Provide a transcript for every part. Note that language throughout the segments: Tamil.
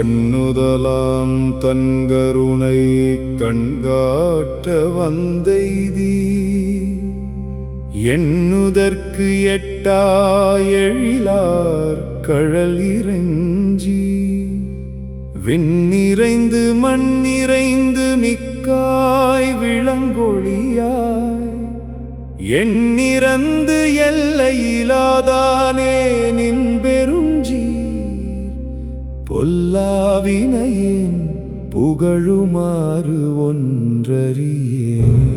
கண்ணுதலாம் தன்கருணை கண்காட்ட வந்தெய்தி எண்ணுதற்கு எட்டா எழிலார் கழல் இறைஞ்சி விண்ணிறைந்து மண்ணிறைந்து மிக்காய் விளங்கொழியாய் எண்ணிறந்து எல்லையிலாதானே நின் பெருஞ்சி பொல்லாவினையேன் புகழுமாறு ஒன்றறியேன்.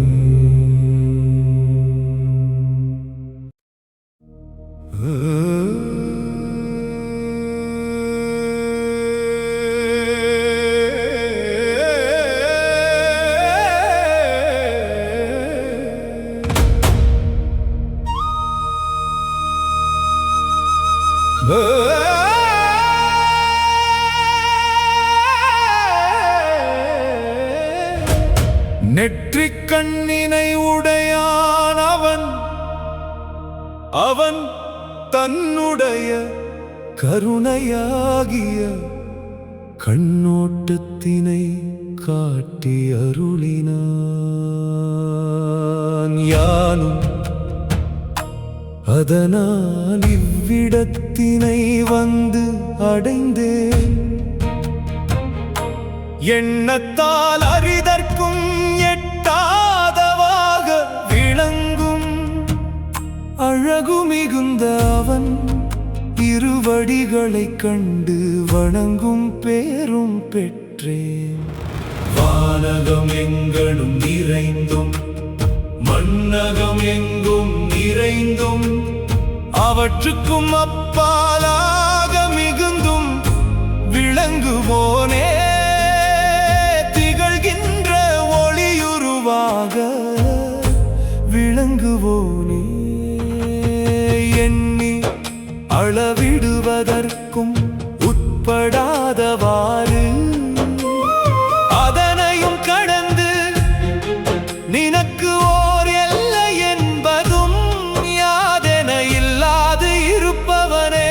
நெற்றிக் கண்ணினை உடையான் அவன் தன்னுடைய கருணையாகிய கண்ணோட்டத்தினை காட்டி அருளினான். யானும் அதனால் இவ்விடத்தினை வந்து அடைந்தேன். எண்ணத்தால் அறிதற்கும் எட்டாதவாக விளங்கும் அழகு மிகுந்த அவன் இருவடிகளைக் கண்டு வணங்கும் பேரும் பெற்றேன். வானகம் எங்கனும் நிறைந்தும் மண்ணகம் எங்கும் நிறைந்தும் அவற்றுக்கும் அப்பாலாக மிகுந்தும் விளங்குவோனே திகழ்கின்ற ஒளியுருவாக விளங்குவோனே எண்ணி அளவிடுவதற்கும் உட்படாதவாறு அதனையும் கடந்து நினக்கு ஓர் எல்லை என்பதும் யாதென இல்லாது இருப்பவனே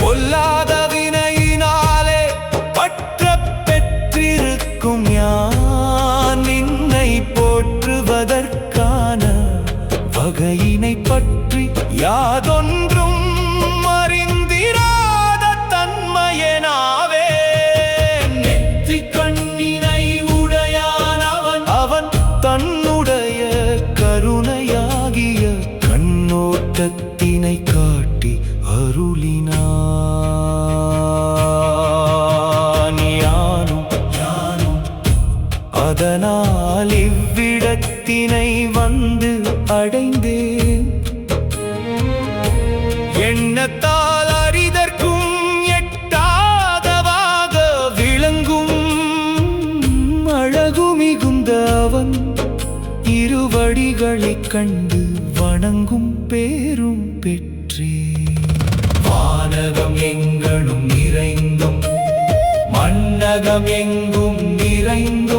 பொல்லாத வினையினாலே பற்ற பெற்றிருக்கும் யான் நின்னை போற்றுவதற்கான வகையினை பற்றி யாதொன்றும் அறிந்திராத தன்மையனாவே. நெற்றிக் கண்ணினை உடையான் அவன் தன்னுடைய கருணையாகிய கண்ணோட்டத்தினை காட்டி அருளினான். யானும் அதனால் இவ்விடத்தினை வந்து அடைந்தேன். எண்ணத்தால் அறிதற்கும் எட்டாதவாக விளங்கும் அழகு மிகுந்த அவன் இருவடிகளைக் கண்டு வணங்கும் பேரும் பெற்றேன். வானகம் எங்கனும் நிறைந்தும் மண்ணகம் எங்கும் நிறைந்தும்